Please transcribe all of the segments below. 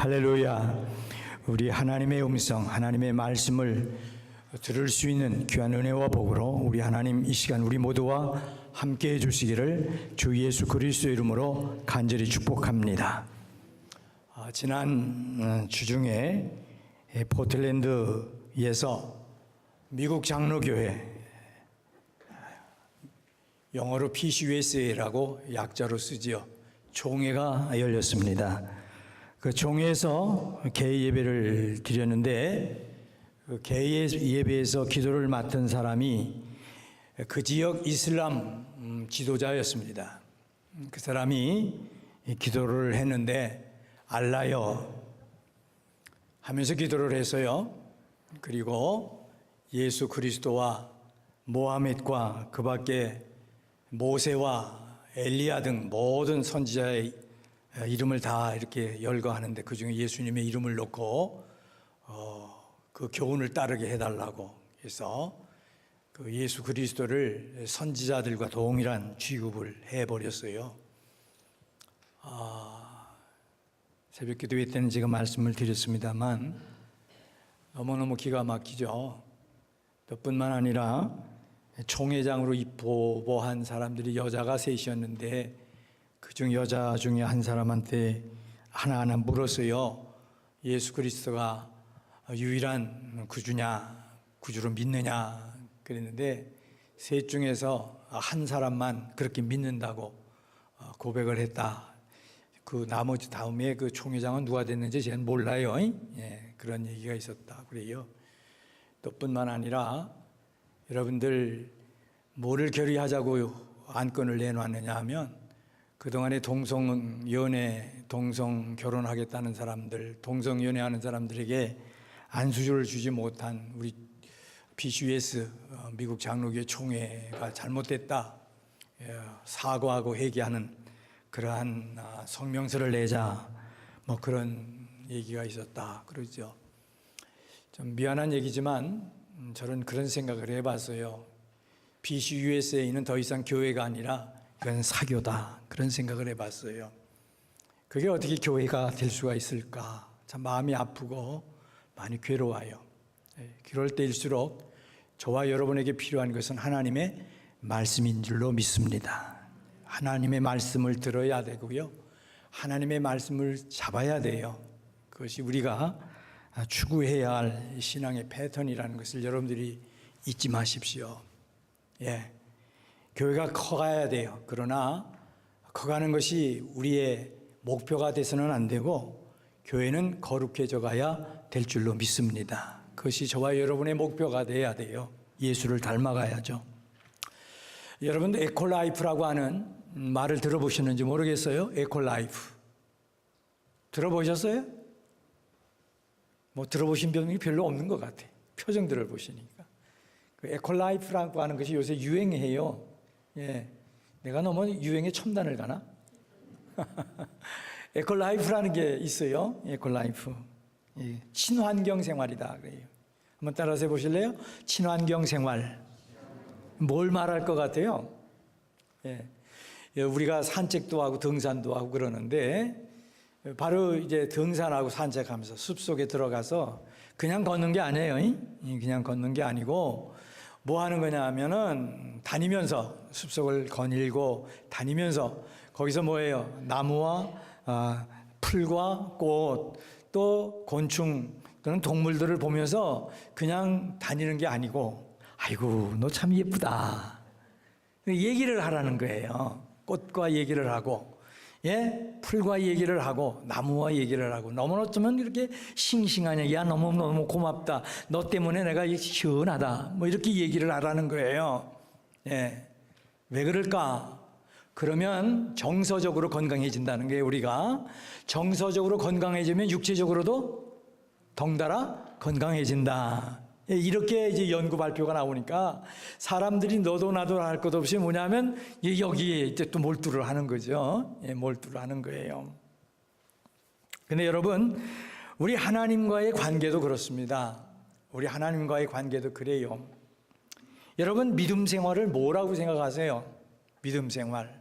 할렐루야. 우리 하나님의 음성, 하나님의 말씀을 들을 수 있는 귀한 은혜와 복으로 우리 하나님 이 시간 우리 모두와 함께 해주시기를 주 예수 그리스도의 이름으로 간절히 축복합니다. 지난 주중에 포틀랜드에서 미국 장로교회, 영어로 PCUSA라고 약자로 쓰지요, 총회가 열렸습니다. 그 총회에서 개의 예배를 드렸는데, 그 개의 예배에서 기도를 맡은 사람이 그 지역 이슬람 지도자였습니다. 그 사람이 기도를 했는데 알라여 하면서 기도를 했어요. 그리고 예수 그리스도와 모하멧과 그 밖에 모세와 엘리야 등 모든 선지자의 이름을 다 이렇게 열거하는데 그 중에 예수님의 이름을 놓고 그 교훈을 따르게 해달라고 해서 그 예수 그리스도를 선지자들과 동일한 취급을 해버렸어요. 새벽 기도회 때는 제가 말씀을 드렸습니다만 너무너무 기가 막히죠. 뿐만 아니라 총회장으로 입보한 사람들이 여자가 셋이었는데 그중 여자 중에 한 사람한테 하나하나 물었어요. 예수 그리스도가 유일한 구주로 믿느냐 그랬는데 셋 중에서 한 사람만 그렇게 믿는다고 고백을 했다. 그 나머지 다음에 그 총회장은 누가 됐는지 저는 몰라요. 그런 얘기가 있었다 그래요. 또 뿐만 아니라 여러분들 뭐를 결의하자고 안건을 내놨느냐 하면 그동안에 동성연애, 동성결혼하겠다는 사람들, 동성연애하는 사람들에게 안수주를 주지 못한 우리 PCUS 미국 장로교회 총회가 잘못됐다, 사과하고 회개하는 그러한 성명서를 내자, 뭐 그런 얘기가 있었다 그러죠. 좀 미안한 얘기지만 저는 그런 생각을 해봤어요. PCUSA는 더 이상 교회가 아니라 이건 사교다, 그런 생각을 해봤어요. 그게 어떻게 교회가 될 수가 있을까? 참 마음이 아프고 많이 괴로워요. 그럴 때일수록 저와 여러분에게 필요한 것은 하나님의 말씀인 줄로 믿습니다. 하나님의 말씀을 들어야 되고요, 하나님의 말씀을 잡아야 돼요. 그것이 우리가 추구해야 할 신앙의 패턴이라는 것을 여러분들이 잊지 마십시오. 교회가 커가야 돼요. 그러나 커가는 것이 우리의 목표가 돼서는 안 되고 교회는 거룩해져 가야 될 줄로 믿습니다. 그것이 저와 여러분의 목표가 돼야 돼요. 예수를 닮아가야죠. 여러분도 에코라이프라고 하는 말을 들어보셨는지 모르겠어요. 에코라이프 들어보셨어요? 뭐 들어보신 분이 별로 없는 것 같아요. 표정들을 보시니까. 그 에코라이프라고 하는 것이 요새 유행해요. 내가 너무 유행에 첨단을 가나? 에코라이프라는 게 있어요. 에코라이프. 친환경 생활이다 그래요. 한번 따라서 해보실래요? 친환경 생활. 뭘 말할 것 같아요? 우리가 산책도 하고 등산도 하고 그러는데 바로 이제 등산하고 산책하면서 숲속에 들어가서 그냥 걷는 게 아니에요. 그냥 걷는 게 아니고 뭐 하는 거냐 하면은 다니면서 숲속을 거닐고 다니면서 거기서 뭐예요? 나무와 풀과 꽃, 또 곤충 또는 동물들을 보면서 그냥 다니는 게 아니고 아이고 너 참 예쁘다 얘기를 하라는 거예요. 꽃과 얘기를 하고 풀과 얘기를 하고 나무와 얘기를 하고, 너무 어쩌면 이렇게 싱싱하냐, 야 너무너무 고맙다, 너 때문에 내가 시원하다, 뭐 이렇게 얘기를 하라는 거예요. 왜 그럴까? 그러면 정서적으로 건강해진다는 거예요. 우리가 정서적으로 건강해지면 육체적으로도 덩달아 건강해진다. 이렇게 이제 연구 발표가 나오니까 사람들이 너도 나도 할 것 없이 뭐냐면 여기에 이제 또 몰두를 하는 거죠. 몰두를 하는 거예요. 근데 여러분, 우리 하나님과의 관계도 그렇습니다. 우리 하나님과의 관계도 그래요. 여러분, 믿음 생활을 뭐라고 생각하세요? 믿음 생활.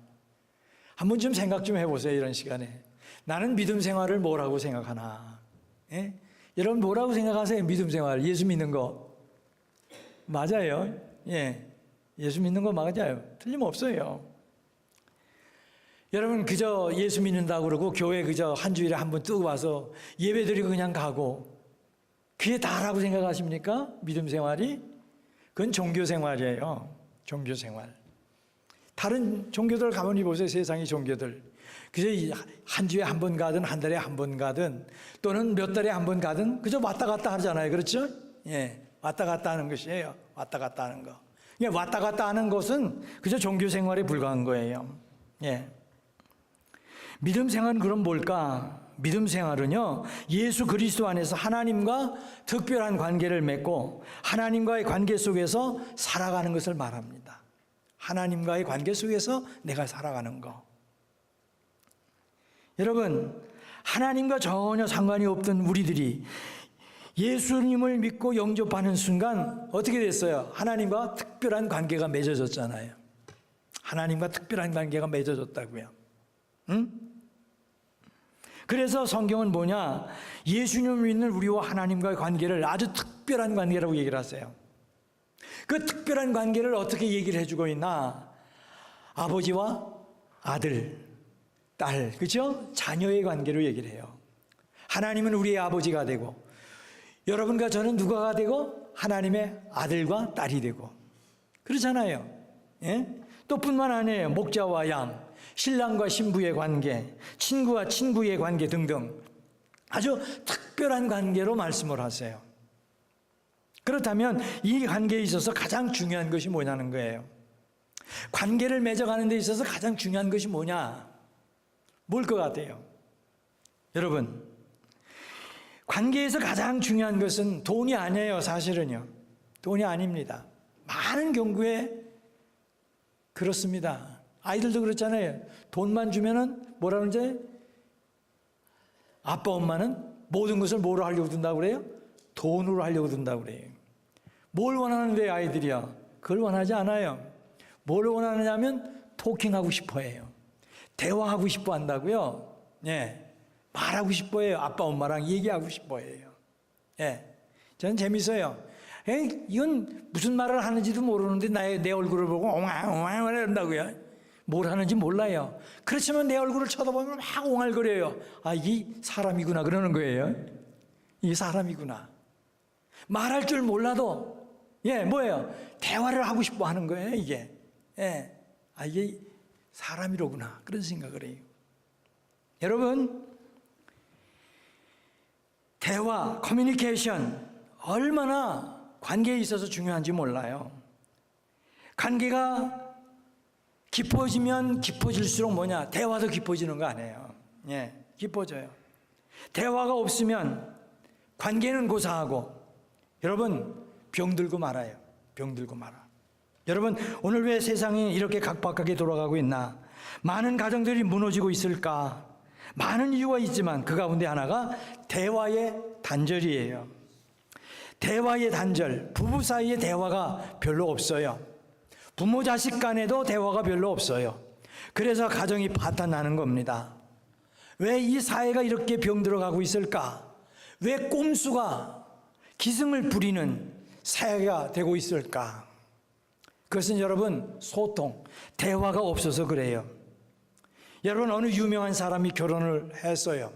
한 번쯤 생각 좀 해보세요. 이런 시간에 나는 믿음 생활을 뭐라고 생각하나? 예? 여러분 뭐라고 생각하세요? 믿음 생활, 예수 믿는 거. 맞아요. 예. 예수 믿는 거 맞아요. 틀림없어요. 여러분 그저 예수 믿는다고 그러고 교회 그저 한 주일에 한 번 뜨고 와서 예배 드리고 그냥 가고 그게 다라고 생각하십니까? 믿음 생활이? 그건 종교 생활이에요. 종교 생활. 다른 종교들 가만히 보세요. 세상의 종교들. 그저 한 주에 한 번 가든 한 달에 한 번 가든 또는 몇 달에 한 번 가든 그저 왔다 갔다 하잖아요. 그렇죠? 예. 왔다 갔다 하는 것이에요. 왔다 갔다 하는 거. 예, 왔다 갔다 하는 것은 그저 종교 생활에 불과한 거예요. 예. 믿음 생활은 그럼 뭘까? 믿음 생활은요, 예수 그리스도 안에서 하나님과 특별한 관계를 맺고 하나님과의 관계 속에서 살아가는 것을 말합니다. 하나님과의 관계 속에서 내가 살아가는 거. 여러분, 하나님과 전혀 상관이 없던 우리들이 예수님을 믿고 영접하는 순간 어떻게 됐어요? 하나님과 특별한 관계가 맺어졌잖아요. 하나님과 특별한 관계가 맺어졌다고요. 응? 그래서 성경은 뭐냐? 예수님을 믿는 우리와 하나님과의 관계를 아주 특별한 관계라고 얘기를 하세요. 그 특별한 관계를 어떻게 얘기를 해주고 있나? 아버지와 아들, 딸, 그렇죠? 자녀의 관계로 얘기를 해요. 하나님은 우리의 아버지가 되고 여러분과 저는 누가가 되고 하나님의 아들과 딸이 되고 그렇잖아요. 예? 또 뿐만 아니에요. 목자와 양, 신랑과 신부의 관계, 친구와 친구의 관계 등등 아주 특별한 관계로 말씀을 하세요. 그렇다면 이 관계에 있어서 가장 중요한 것이 뭐냐는 거예요. 관계를 맺어가는 데 있어서 가장 중요한 것이 뭐냐? 뭘 것 같아요? 여러분, 관계에서 가장 중요한 것은 돈이 아니에요. 사실은요. 돈이 아닙니다. 많은 경우에 그렇습니다. 아이들도 그렇잖아요. 돈만 주면은 뭐라 그러지? 아빠 엄마는 모든 것을 뭐로 하려고 든다고 그래요? 돈으로 하려고 든다고 그래요. 뭘 원하는데 아이들이요? 그걸 원하지 않아요. 뭘 원하느냐면 토킹하고 싶어 해요. 대화하고 싶어 한다고요. 예. 말하고 싶어 해요. 아빠 엄마랑 얘기하고 싶어 해요. 예. 저는 재밌어요. 에이, 이건 무슨 말을 하는지도 모르는데 내 얼굴을 보고 옹알옹알 이런다고요. 뭘 하는지 몰라요. 그렇지만 내 얼굴을 쳐다보면 막 옹알거려요. 아, 이게 사람이구나 그러는 거예요. 이게 사람이구나. 말할 줄 몰라도 예, 뭐예요? 대화를 하고 싶어 하는 거예요, 이게. 예. 아, 이게 사람이로구나. 그런 생각을 해요. 여러분, 대화, 커뮤니케이션 얼마나 관계에 있어서 중요한지 몰라요. 관계가 깊어지면 깊어질수록 뭐냐? 대화도 깊어지는 거 아니에요. 예, 깊어져요. 대화가 없으면 관계는 고사하고 여러분 병들고 말아요. 병들고 말아. 여러분 오늘 왜 세상이 이렇게 각박하게 돌아가고 있나? 많은 가정들이 무너지고 있을까? 많은 이유가 있지만 그 가운데 하나가 대화의 단절이에요. 대화의 단절, 부부 사이의 대화가 별로 없어요. 부모 자식 간에도 대화가 별로 없어요. 그래서 가정이 파탄나는 겁니다. 왜 이 사회가 이렇게 병들어가고 있을까? 왜 꼼수가 기승을 부리는 사회가 되고 있을까? 그것은 여러분 소통, 대화가 없어서 그래요. 여러분 어느 유명한 사람이 결혼을 했어요.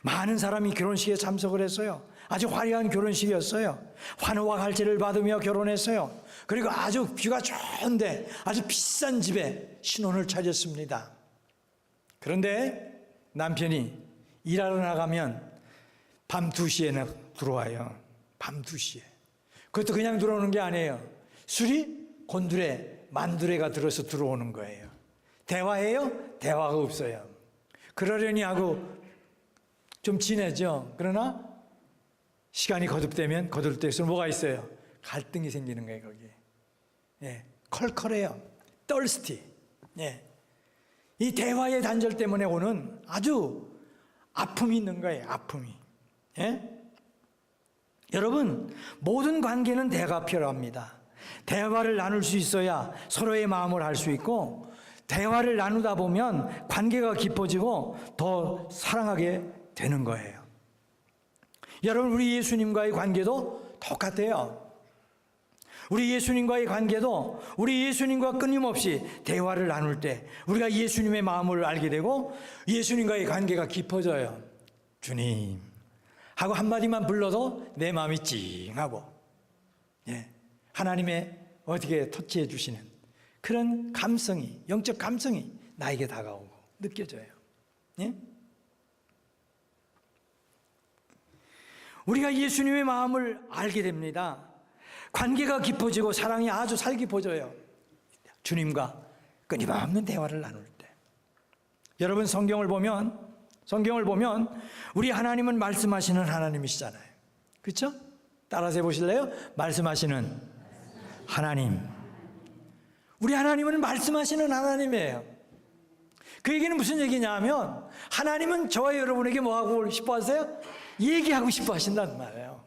많은 사람이 결혼식에 참석을 했어요. 아주 화려한 결혼식이었어요. 환호와 갈채를 받으며 결혼했어요. 그리고 아주 뷰가 좋은데 아주 비싼 집에 신혼을 차렸습니다. 그런데 남편이 일하러 나가면 밤 2시에 들어와요. 밤 2시에. 그것도 그냥 들어오는 게 아니에요. 술이 곤두레, 만두레가 들어서 들어오는 거예요. 대화해요? 대화가 없어요. 그러려니 하고 좀 지내죠. 그러나 시간이 거듭되면 거듭될수록 뭐가 있어요? 갈등이 생기는 거예요, 거기에. 예, 컬컬해요. 떨스티. 예. 이 대화의 단절 때문에 오는 아주 아픔이 있는 거예요, 아픔이. 예? 여러분, 모든 관계는 대화가 필요합니다. 대화를 나눌 수 있어야 서로의 마음을 알 수 있고, 대화를 나누다 보면 관계가 깊어지고 더 사랑하게 되는 거예요. 여러분, 우리 예수님과의 관계도 똑같아요. 우리 예수님과의 관계도 우리 예수님과 끊임없이 대화를 나눌 때 우리가 예수님의 마음을 알게 되고 예수님과의 관계가 깊어져요. 주님 하고 한마디만 불러도 내 마음이 찡하고, 예, 하나님의 어떻게 터치해 주시는 그런 감성이, 영적 감성이 나에게 다가오고 느껴져요. 예? 우리가 예수님의 마음을 알게 됩니다. 관계가 깊어지고 사랑이 아주 살깊어져요. 주님과 끊임없는 대화를 나눌 때. 여러분, 성경을 보면 우리 하나님은 말씀하시는 하나님이시잖아요. 그렇죠? 따라서 해보실래요? 말씀하시는 하나님. 우리 하나님은 말씀하시는 하나님이에요. 그 얘기는 무슨 얘기냐 하면 하나님은 저와 여러분에게 뭐 하고 싶어 하세요? 얘기하고 싶어 하신단 말이에요.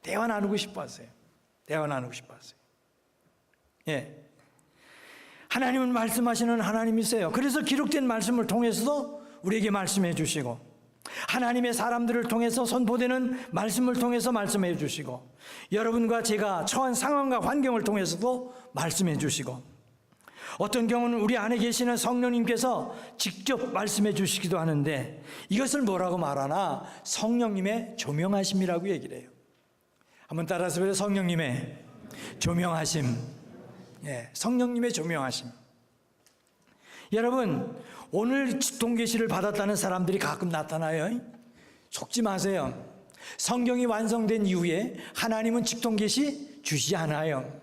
대화 나누고 싶어 하세요. 대화 나누고 싶어 하세요. 예. 하나님은 말씀하시는 하나님이세요. 그래서 기록된 말씀을 통해서도 우리에게 말씀해 주시고, 하나님의 사람들을 통해서 선포되는 말씀을 통해서 말씀해 주시고, 여러분과 제가 처한 상황과 환경을 통해서도 말씀해 주시고, 어떤 경우는 우리 안에 계시는 성령님께서 직접 말씀해 주시기도 하는데, 이것을 뭐라고 말하나? 성령님의 조명하심이라고 얘기를 해요. 한번 따라서 보세요. 성령님의 조명하심. 예, 성령님의 조명하심. 여러분, 오늘 직통계시를 받았다는 사람들이 가끔 나타나요. 속지 마세요. 성경이 완성된 이후에 하나님은 직통계시 주시지 않아요.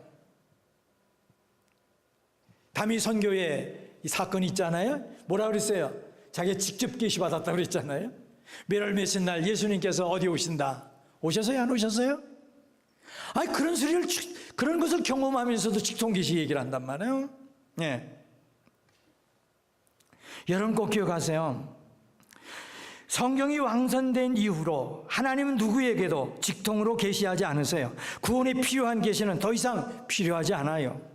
다미 선교회 이 사건이 있잖아요. 뭐라 그랬어요? 자기가 직접 계시 받았다고 그랬잖아요. 몇월 몇일 날 예수님께서 어디 오신다. 오셨어요? 안 오셨어요? 아니, 그런 것을 경험하면서도 직통계시 얘기를 한단 말이에요. 예. 여러분 꼭 기억하세요. 성경이 완성된 이후로 하나님은 누구에게도 직통으로 계시하지 않으세요. 구원에 필요한 계시는 더 이상 필요하지 않아요.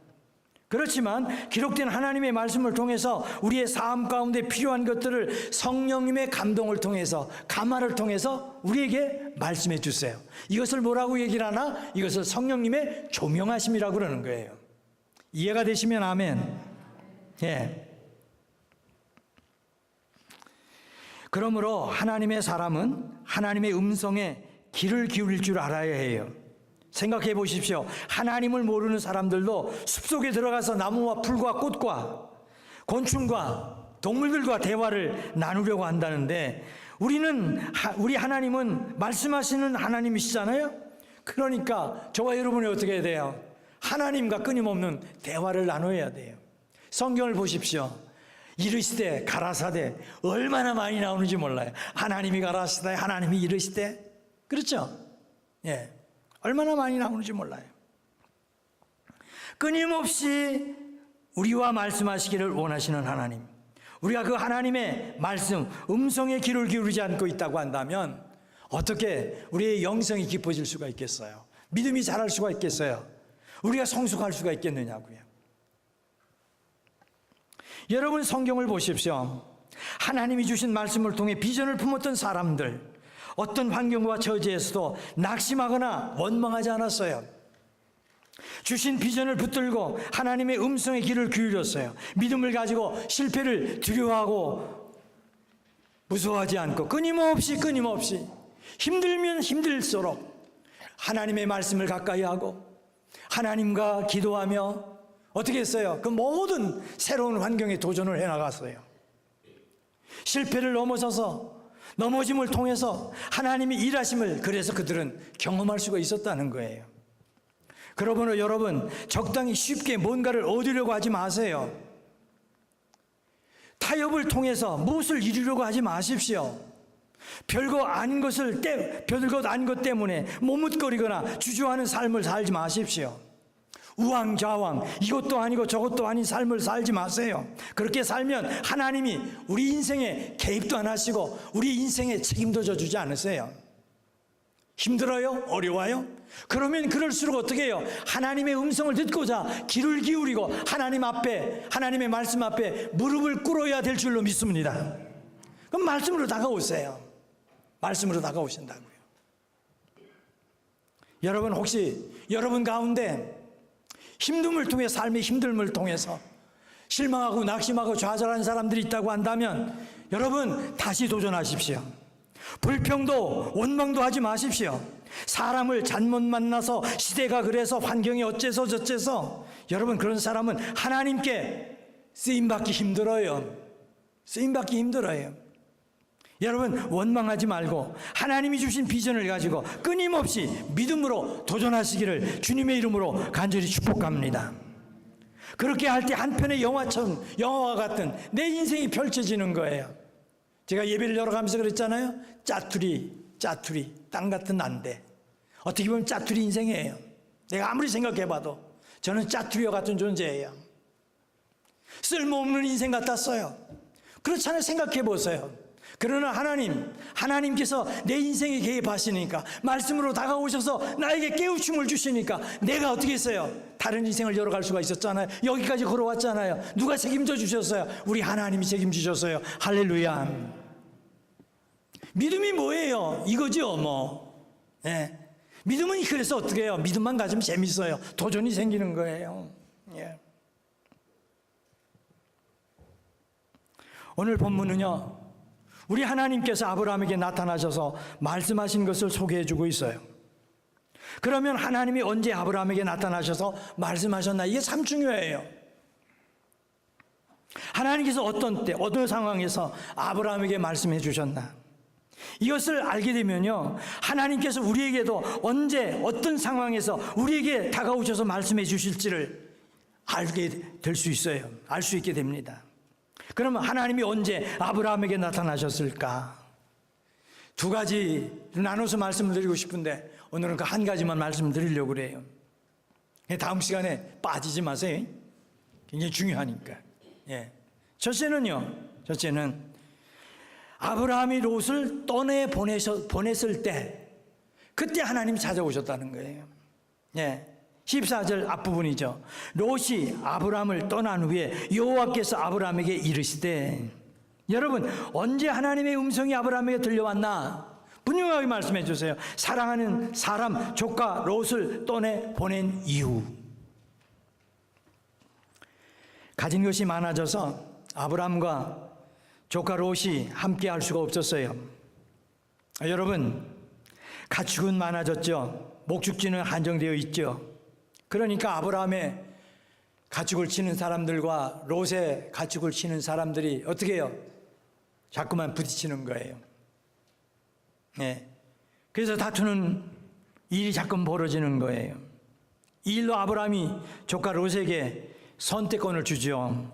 그렇지만 기록된 하나님의 말씀을 통해서 우리의 삶 가운데 필요한 것들을 성령님의 감동을 통해서, 감화를 통해서 우리에게 말씀해 주세요. 이것을 뭐라고 얘기를 하나? 이것을 성령님의 조명하심이라고 그러는 거예요. 이해가 되시면 아멘. 예. 그러므로 하나님의 사람은 하나님의 음성에 귀를 기울일 줄 알아야 해요. 생각해 보십시오. 하나님을 모르는 사람들도 숲속에 들어가서 나무와 풀과 꽃과 곤충과 동물들과 대화를 나누려고 한다는데, 우리 하나님은 말씀하시는 하나님이시잖아요. 그러니까 저와 여러분이 어떻게 해야 돼요? 하나님과 끊임없는 대화를 나눠야 돼요. 성경을 보십시오. 이르시되 가라사대 얼마나 많이 나오는지 몰라요. 하나님이 가라사대, 하나님이 이르시되. 그렇죠? 예. 얼마나 많이 나오는지 몰라요. 끊임없이 우리와 말씀하시기를 원하시는 하나님. 우리가 그 하나님의 말씀, 음성에 귀를 기울이지 않고 있다고 한다면 어떻게 우리의 영성이 깊어질 수가 있겠어요? 믿음이 자랄 수가 있겠어요? 우리가 성숙할 수가 있겠느냐고요. 여러분, 성경을 보십시오. 하나님이 주신 말씀을 통해 비전을 품었던 사람들, 어떤 환경과 처지에서도 낙심하거나 원망하지 않았어요. 주신 비전을 붙들고 하나님의 음성에 귀를 기울였어요. 믿음을 가지고 실패를 두려워하고 무서워하지 않고 끊임없이 힘들면 힘들수록 하나님의 말씀을 가까이 하고 하나님과 기도하며 어떻게 했어요? 그 모든 새로운 환경에 도전을 해나갔어요. 실패를 넘어짐을 통해서 하나님의 일하심을 그래서 그들은 경험할 수가 있었다는 거예요. 그러므로 여러분, 적당히 쉽게 뭔가를 얻으려고 하지 마세요. 타협을 통해서 무엇을 이루려고 하지 마십시오. 별것 아닌 것 때문에 머뭇거리거나 주저하는 삶을 살지 마십시오. 우왕좌왕 이것도 아니고 저것도 아닌 삶을 살지 마세요. 그렇게 살면 하나님이 우리 인생에 개입도 안 하시고 우리 인생에 책임도 져주지 않으세요. 힘들어요? 어려워요? 그러면 그럴수록 어떻게 해요? 하나님의 음성을 듣고자 귀를 기울이고 하나님의 말씀 앞에 무릎을 꿇어야 될 줄로 믿습니다. 그럼 말씀으로 다가오세요. 말씀으로 다가오신다고요. 여러분 혹시 여러분 가운데 힘듦을 통해 삶의 힘듦을 통해서 실망하고 낙심하고 좌절한 사람들이 있다고 한다면 여러분 다시 도전하십시오. 불평도 원망도 하지 마십시오. 사람을 잘못 만나서 시대가 그래서 환경이 어째서 저째서 여러분 그런 사람은 하나님께 쓰임받기 힘들어요. 쓰임받기 힘들어요. 여러분 원망하지 말고 하나님이 주신 비전을 가지고 끊임없이 믿음으로 도전하시기를 주님의 이름으로 간절히 축복합니다. 그렇게 할 때 한편의 영화와 같은 내 인생이 펼쳐지는 거예요. 제가 예배를 열어가면서 그랬잖아요. 짜투리 땅 같은 난데 어떻게 보면 짜투리 인생이에요. 내가 아무리 생각해봐도 저는 짜투리와 같은 존재예요. 쓸모없는 인생 같았어요. 그렇잖아요. 생각해보세요. 그러나 하나님께서 내 인생에 개입하시니까 말씀으로 다가오셔서 나에게 깨우침을 주시니까 내가 어떻게 했어요? 다른 인생을 열어갈 수가 있었잖아요. 여기까지 걸어왔잖아요. 누가 책임져 주셨어요? 우리 하나님이 책임지셨어요. 할렐루야. 믿음이 뭐예요? 이거죠 뭐. 예. 믿음은 그래서 어떻게 해요? 믿음만 가지면 재밌어요. 도전이 생기는 거예요. 예. 오늘 본문은요, 우리 하나님께서 아브라함에게 나타나셔서 말씀하신 것을 소개해 주고 있어요. 그러면 하나님이 언제 아브라함에게 나타나셔서 말씀하셨나? 이게 참 중요해요. 하나님께서 어떤 때, 어떤 상황에서 아브라함에게 말씀해 주셨나? 이것을 알게 되면요, 하나님께서 우리에게도 언제 어떤 상황에서 우리에게 다가오셔서 말씀해 주실지를 알게 될 수 있어요. 알 수 있게 됩니다. 그러면 하나님이 언제 아브라함에게 나타나셨을까? 두 가지 나눠서 말씀을 드리고 싶은데 오늘은 그 한 가지만 말씀드리려고 그래요. 다음 시간에 빠지지 마세요. 굉장히 중요하니까. 예. 첫째는 아브라함이 롯을 떠내 보냈을 때 그때 하나님이 찾아오셨다는 거예요. 예. 14절 앞부분이죠. 롯이 아브라함을 떠난 후에 여호와께서 아브라함에게 이르시되, 여러분 언제 하나님의 음성이 아브라함에게 들려왔나? 분명하게 말씀해 주세요. 사랑하는 사람 조카 롯을 떠내 보낸 이후. 가진 것이 많아져서 아브라함과 조카 롯이 함께 할 수가 없었어요. 여러분 가축은 많아졌죠. 목축지는 한정되어 있죠. 그러니까 아브라함의 가축을 치는 사람들과 롯의 가축을 치는 사람들이 어떻게 해요? 자꾸만 부딪히는 거예요. 네. 그래서 다투는 일이 자꾸 벌어지는 거예요. 이 일로 아브라함이 조카 롯에게 선택권을 주죠.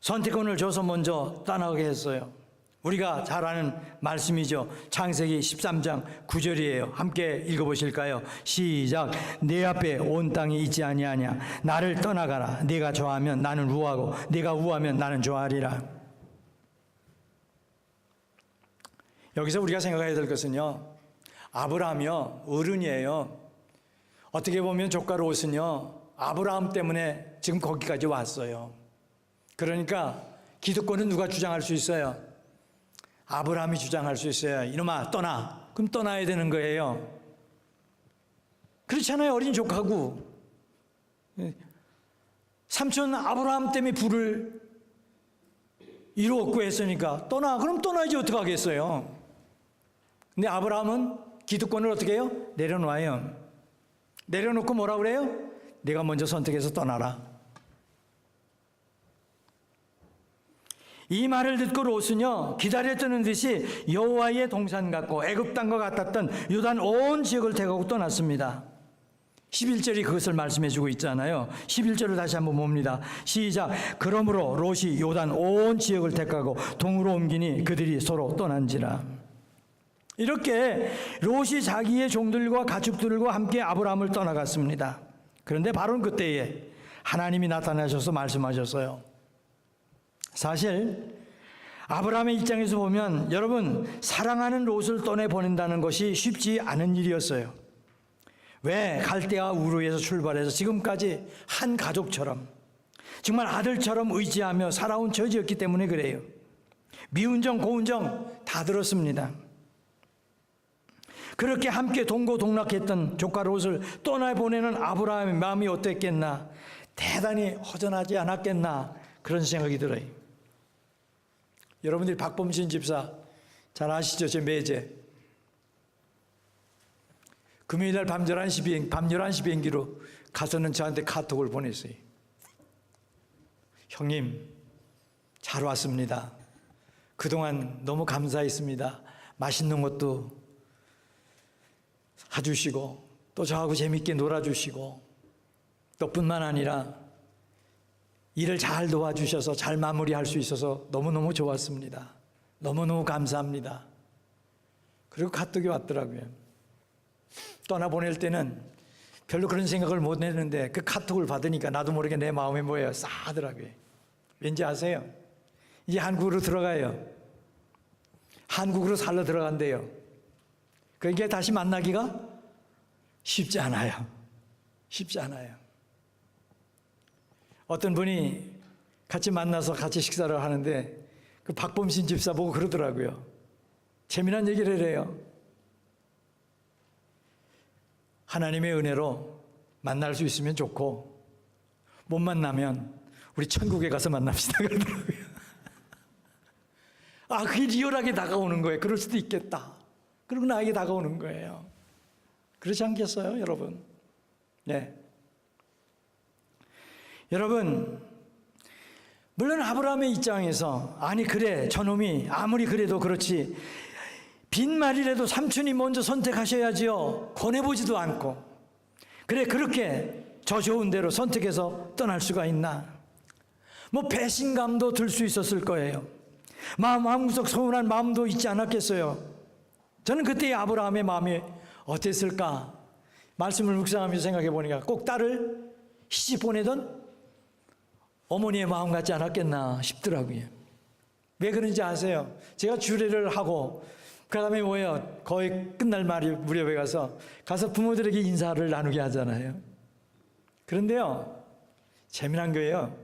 선택권을 줘서 먼저 떠나게 했어요. 우리가 잘 아는 말씀이죠. 창세기 13장 9절이에요. 함께 읽어보실까요? 시작. 내 앞에 온 땅이 있지 아니하냐. 나를 떠나가라. 네가 좋아하면 나는 우하고 네가 우하면 나는 좋아하리라. 여기서 우리가 생각해야 될 것은요, 아브라함이요 어른이에요. 어떻게 보면 조카 롯은요 아브라함 때문에 지금 거기까지 왔어요. 그러니까 기득권은 누가 주장할 수 있어요? 아브라함이 주장할 수 있어요. 이놈아 떠나. 그럼 떠나야 되는 거예요. 그렇잖아요. 어린 조카고 삼촌 아브라함 때문에 부를 이루었고 했으니까 떠나. 그럼 떠나야지 어떡하겠어요. 근데 아브라함은 기득권을 어떻게 해요? 내려놔요. 내려놓고 뭐라 그래요? 내가 먼저 선택해서 떠나라. 이 말을 듣고 롯은요 기다렸던 듯이 여호와의 동산 같고 애굽 땅과 같았던 요단 온 지역을 택하고 떠났습니다. 11절이 그것을 말씀해 주고 있잖아요. 11절을 다시 한번 봅니다. 시작. 그러므로 롯이 요단 온 지역을 택하고 동으로 옮기니 그들이 서로 떠난지라. 이렇게 롯이 자기의 종들과 가축들과 함께 아브라함을 떠나갔습니다. 그런데 바로 그때에 하나님이 나타나셔서 말씀하셨어요. 사실 아브라함의 입장에서 보면 여러분 사랑하는 롯을 떠내보낸다는 것이 쉽지 않은 일이었어요. 왜? 갈대아 우르에서 출발해서 지금까지 한 가족처럼 정말 아들처럼 의지하며 살아온 처지였기 때문에 그래요. 미운 정 고운 정 다 들었습니다. 그렇게 함께 동고동락했던 조카 롯을 떠나보내는 아브라함의 마음이 어땠겠나? 대단히 허전하지 않았겠나? 그런 생각이 들어요. 여러분들이 박범신 집사 잘 아시죠? 제 매제 금요일날 밤 11시 비행기로 가서는 저한테 카톡을 보냈어요. 형님, 잘 왔습니다. 그동안 너무 감사했습니다. 맛있는 것도 사주시고 또 저하고 재밌게 놀아주시고 또 뿐만 아니라 일을 잘 도와주셔서 잘 마무리할 수 있어서 너무너무 좋았습니다. 너무너무 감사합니다. 그리고 카톡이 왔더라고요. 떠나보낼 때는 별로 그런 생각을 못 했는데 그 카톡을 받으니까 나도 모르게 내 마음에 뭐예요? 싸하더라고요. 왠지 아세요? 이제 한국으로 들어가요. 한국으로 살러 들어간대요. 그러니까 다시 만나기가 쉽지 않아요. 쉽지 않아요. 어떤 분이 같이 만나서 같이 식사를 하는데 그 박범신 집사 보고 그러더라고요. 재미난 얘기를 해요. 하나님의 은혜로 만날 수 있으면 좋고 못 만나면 우리 천국에 가서 만납시다 그러더라고요. 아, 그게 리얼하게 다가오는 거예요. 그럴 수도 있겠다. 그리고 나에게 다가오는 거예요. 그렇지 않겠어요, 여러분? 네. 여러분, 물론 아브라함의 입장에서 아니 그래 저놈이 아무리 그래도 그렇지 빈말이라도 삼촌이 먼저 선택하셔야지요. 권해보지도 않고 그래 그렇게 저 좋은 대로 선택해서 떠날 수가 있나. 뭐 배신감도 들 수 있었을 거예요. 마음구석 서운한 마음도 있지 않았겠어요. 저는 그때의 아브라함의 마음이 어땠을까. 말씀을 묵상하면서 생각해 보니까 꼭 딸을 시집 보내던 어머니의 마음 같지 않았겠나 싶더라고요. 왜 그런지 아세요? 제가 주례를 하고 그 다음에 뭐예요? 거의 끝날 무렵에 가서 부모들에게 인사를 나누게 하잖아요. 그런데요, 재미난 거예요.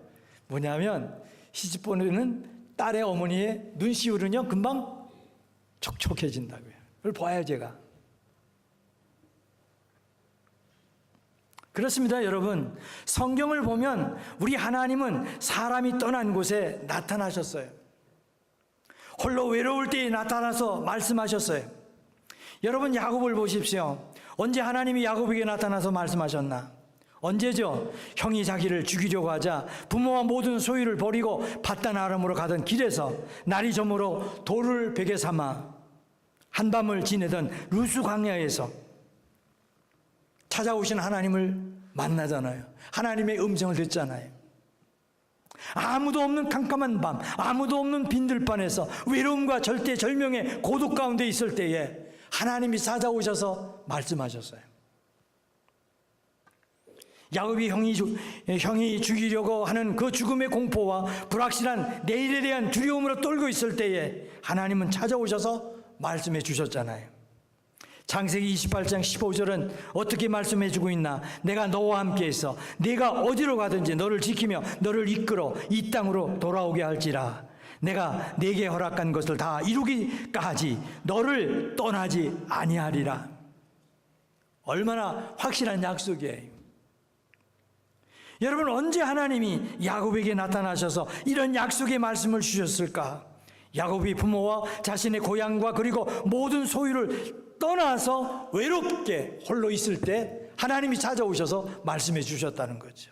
뭐냐면 시집 보내는 딸의 어머니의 눈시울은요 금방 촉촉해진다고요. 그걸 봐요 제가. 그렇습니다 여러분. 성경을 보면 우리 하나님은 사람이 떠난 곳에 나타나셨어요. 홀로 외로울 때에 나타나서 말씀하셨어요. 여러분 야곱을 보십시오. 언제 하나님이 야곱에게 나타나서 말씀하셨나? 언제죠? 형이 자기를 죽이려고 하자 부모와 모든 소유를 버리고 바단 아람으로 가던 길에서 날이 저물어 돌을 베개 삼아 한밤을 지내던 루스 광야에서 찾아오신 하나님을 만나잖아요. 하나님의 음성을 듣잖아요. 아무도 없는 캄캄한 밤, 아무도 없는 빈들판에서 외로움과 절대절명의 고독 가운데 있을 때에 하나님이 찾아오셔서 말씀하셨어요. 야곱이 형이 죽이려고 하는 그 죽음의 공포와 불확실한 내일에 대한 두려움으로 떨고 있을 때에 하나님은 찾아오셔서 말씀해 주셨잖아요. 창세기 28장 15절은 어떻게 말씀해 주고 있나? 내가 너와 함께 있어 네가 어디로 가든지 너를 지키며 너를 이끌어 이 땅으로 돌아오게 할지라. 내가 네게 허락한 것을 다 이루기까지 너를 떠나지 아니하리라. 얼마나 확실한 약속이에요. 여러분, 언제 하나님이 야곱에게 나타나셔서 이런 약속의 말씀을 주셨을까? 야곱이 부모와 자신의 고향과 그리고 모든 소유를 떠나서 외롭게 홀로 있을 때 하나님이 찾아오셔서 말씀해 주셨다는 거죠.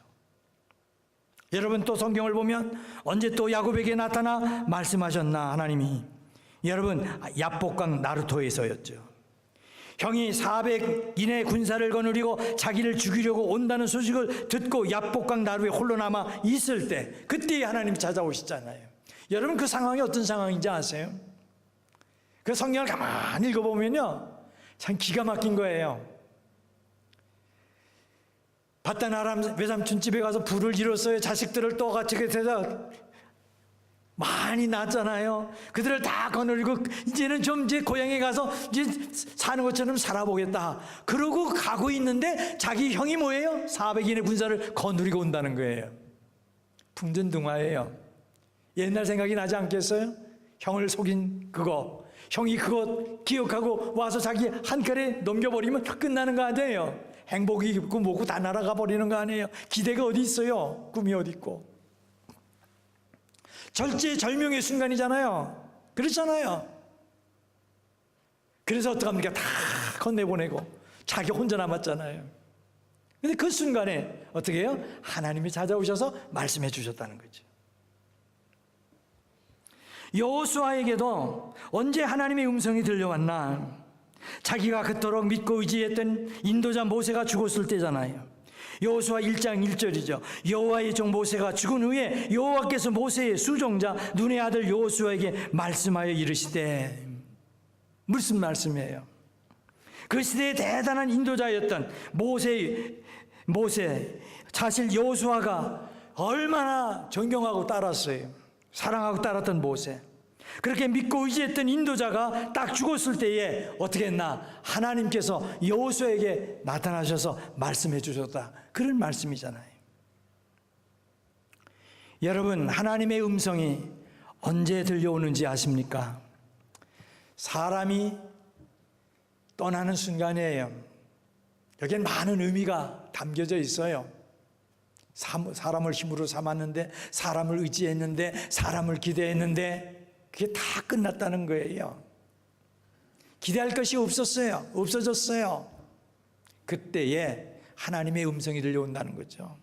여러분, 또 성경을 보면 언제 또 야곱에게 나타나 말씀하셨나? 하나님이 여러분 야복강 나루토에서였죠. 형이 400인의 군사를 거느리고 자기를 죽이려고 온다는 소식을 듣고 야복강 나루에 홀로 남아 있을 때 그때 하나님이 찾아오시잖아요. 여러분, 그 상황이 어떤 상황인지 아세요? 그 성경을 가만히 읽어보면요 참 기가 막힌 거예요. 바단 아람 외삼촌 집에 가서 불을 일었어요. 자식들을 떠같이 해서 많이 낳았잖아요. 그들을 다 거느리고 이제는 좀 이제 고향에 가서 이제 사는 것처럼 살아보겠다. 그러고 가고 있는데 자기 형이 뭐예요? 400인의 군사를 거느리고 온다는 거예요. 풍전등화예요. 옛날 생각이 나지 않겠어요? 형을 속인 그거. 형이 그것 기억하고 와서 자기 한칼에 넘겨버리면 끝나는 거 아니에요. 행복이 있고 뭐고 다 날아가 버리는 거 아니에요. 기대가 어디 있어요? 꿈이 어디 있고. 절제절명의 순간이잖아요. 그렇잖아요. 그래서 어떡합니까? 다 건네보내고 자기 혼자 남았잖아요. 근데 그 순간에 어떻게 해요? 하나님이 찾아오셔서 말씀해 주셨다는 거죠. 여호수아에게도 언제 하나님의 음성이 들려왔나? 자기가 그토록 믿고 의지했던 인도자 모세가 죽었을 때잖아요. 여호수아 1장 1절이죠. 여호와의 종 모세가 죽은 후에 여호와께서 모세의 수종자 눈의 아들 여호수아에게 말씀하여 이르시되, 무슨 말씀이에요? 그 시대의 대단한 인도자였던 모세, 사실 여호수아가 얼마나 존경하고 따랐어요. 사랑하고 따랐던 모세. 그렇게 믿고 의지했던 인도자가 딱 죽었을 때에 어떻게 했나? 하나님께서 여호수아에게 나타나셔서 말씀해 주셨다. 그런 말씀이잖아요. 여러분, 하나님의 음성이 언제 들려오는지 아십니까? 사람이 떠나는 순간이에요. 여기엔 많은 의미가 담겨져 있어요. 사람을 힘으로 삼았는데, 사람을 의지했는데, 사람을 기대했는데 그게 다 끝났다는 거예요. 기대할 것이 없었어요. 없어졌어요. 그때에 하나님의 음성이 들려온다는 거죠.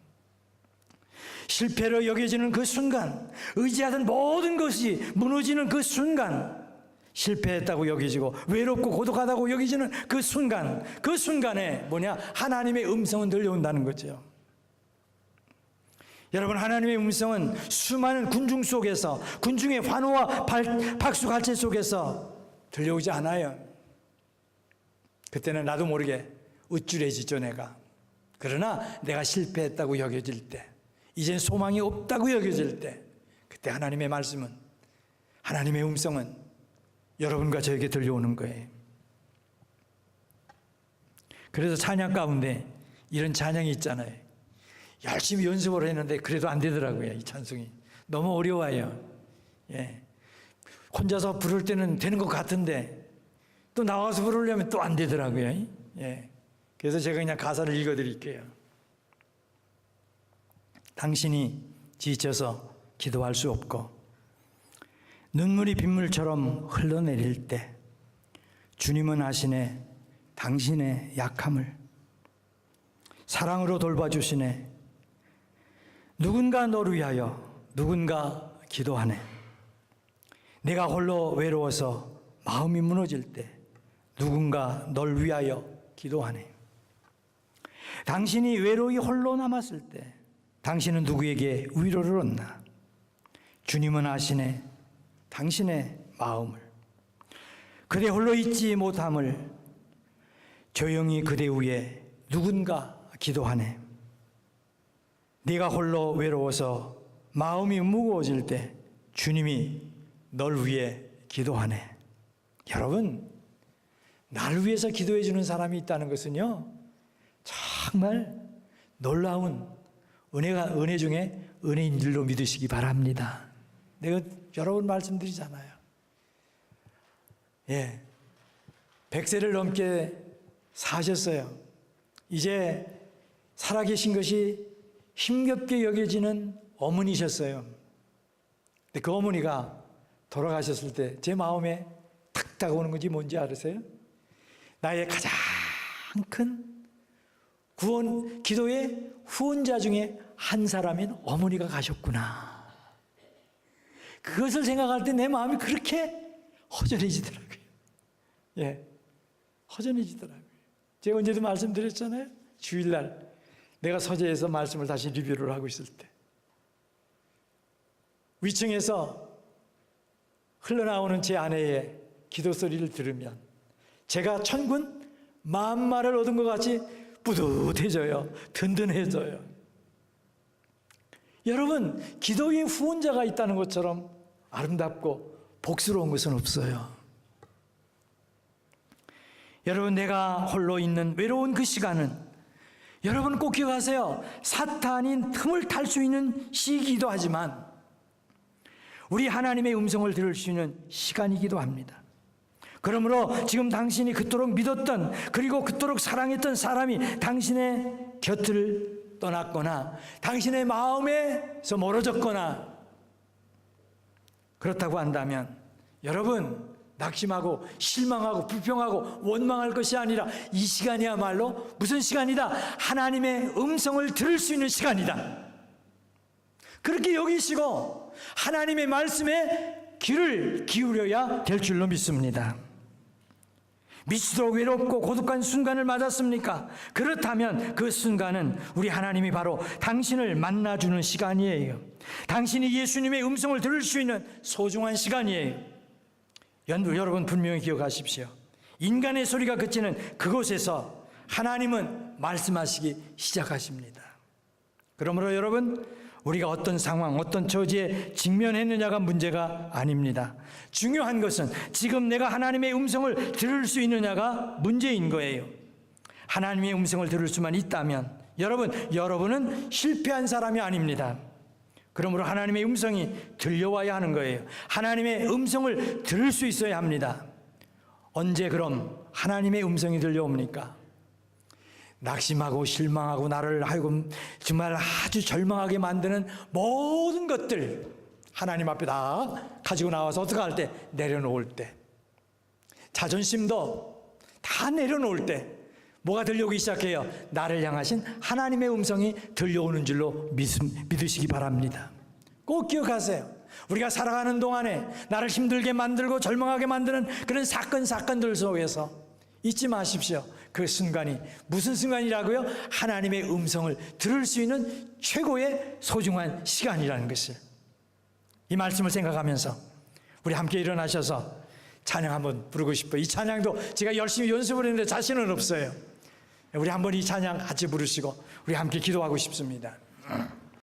실패로 여겨지는 그 순간, 의지하던 모든 것이 무너지는 그 순간, 실패했다고 여겨지고 외롭고 고독하다고 여겨지는 그 순간, 그 순간에 뭐냐? 하나님의 음성은 들려온다는 거죠. 여러분, 하나님의 음성은 수많은 군중 속에서, 군중의 환호와 박수갈채 속에서 들려오지 않아요. 그때는 나도 모르게 우쭐해지죠, 내가. 그러나 내가 실패했다고 여겨질 때, 이젠 소망이 없다고 여겨질 때, 그때 하나님의 말씀은, 하나님의 음성은 여러분과 저에게 들려오는 거예요. 그래서 찬양 가운데 이런 찬양이 있잖아요. 열심히 연습을 했는데 그래도 안 되더라고요. 이 찬송이 너무 어려워요. 예. 혼자서 부를 때는 되는 것 같은데 또 나와서 부르려면 또 안 되더라고요. 예. 그래서 제가 그냥 가사를 읽어드릴게요. 당신이 지쳐서 기도할 수 없고 눈물이 빗물처럼 흘러내릴 때 주님은 아시네 당신의 약함을, 사랑으로 돌봐주시네. 누군가 너를 위하여 누군가 기도하네. 내가 홀로 외로워서 마음이 무너질 때 누군가 널 위하여 기도하네. 당신이 외로이 홀로 남았을 때 당신은 누구에게 위로를 얻나? 주님은 아시네 당신의 마음을. 그대 홀로 있지 못함을 조용히 그대 위에 누군가 기도하네. 네가 홀로 외로워서 마음이 무거워질 때 주님이 널 위해 기도하네. 여러분, 나를 위해서 기도해 주는 사람이 있다는 것은요, 정말 놀라운 은혜 중에 은혜인 줄로 믿으시기 바랍니다. 내가 여러 번 말씀드리잖아요. 예, 100세를 넘게 사셨어요. 이제 살아계신 것이 힘겹게 여겨지는 어머니셨어요. 근데 그 어머니가 돌아가셨을 때 제 마음에 탁 다가오는 것이 뭔지 아세요? 나의 가장 큰 구원, 기도의 후원자 중에 한 사람인 어머니가 가셨구나. 그것을 생각할 때 내 마음이 그렇게 허전해지더라고요. 예, 허전해지더라고요. 제가 언제도 말씀드렸잖아요. 주일날 내가 서재에서 말씀을 다시 리뷰를 하고 있을 때 위층에서 흘러나오는 제 아내의 기도 소리를 들으면 제가 천군 만마를 얻은 것 같이 뿌듯해져요. 든든해져요. 여러분, 기도의 후원자가 있다는 것처럼 아름답고 복스러운 것은 없어요. 여러분, 내가 홀로 있는 외로운 그 시간은 여러분 꼭 기억하세요. 사탄이 틈을 탈 수 있는 시기이기도 하지만 우리 하나님의 음성을 들을 수 있는 시간이기도 합니다. 그러므로 지금 당신이 그토록 믿었던, 그리고 그토록 사랑했던 사람이 당신의 곁을 떠났거나 당신의 마음에서 멀어졌거나 그렇다고 한다면 여러분, 낙심하고 실망하고 불평하고 원망할 것이 아니라 이 시간이야말로 무슨 시간이다? 하나님의 음성을 들을 수 있는 시간이다. 그렇게 여기시고 하나님의 말씀에 귀를 기울여야 될 줄로 믿습니다. 미치도록 외롭고 고독한 순간을 맞았습니까? 그렇다면 그 순간은 우리 하나님이 바로 당신을 만나주는 시간이에요. 당신이 예수님의 음성을 들을 수 있는 소중한 시간이에요. 여러분 분명히 기억하십시오. 인간의 소리가 그치는 그곳에서 하나님은 말씀하시기 시작하십니다. 그러므로 여러분, 우리가 어떤 상황, 어떤 처지에 직면했느냐가 문제가 아닙니다. 중요한 것은 지금 내가 하나님의 음성을 들을 수 있느냐가 문제인 거예요. 하나님의 음성을 들을 수만 있다면 여러분은 실패한 사람이 아닙니다. 그러므로 하나님의 음성이 들려와야 하는 거예요. 하나님의 음성을 들을 수 있어야 합니다. 언제 그럼 하나님의 음성이 들려옵니까? 낙심하고 실망하고 나를 하여금 정말 아주 절망하게 만드는 모든 것들 하나님 앞에 다 가지고 나와서 어떻게 할 때? 내려놓을 때. 자존심도 다 내려놓을 때 뭐가 들려오기 시작해요? 나를 향하신 하나님의 음성이 들려오는 줄로 믿으시기 바랍니다. 꼭 기억하세요. 우리가 살아가는 동안에 나를 힘들게 만들고 절망하게 만드는 그런 사건들 속에서 잊지 마십시오. 그 순간이 무슨 순간이라고요? 하나님의 음성을 들을 수 있는 최고의 소중한 시간이라는 것을. 이 말씀을 생각하면서 우리 함께 일어나셔서 찬양 한번 부르고 싶어요. 이 찬양도 제가 열심히 연습을 했는데 자신은 없어요. 우리 한번 이 찬양 같이 부르시고 우리 함께 기도하고 싶습니다.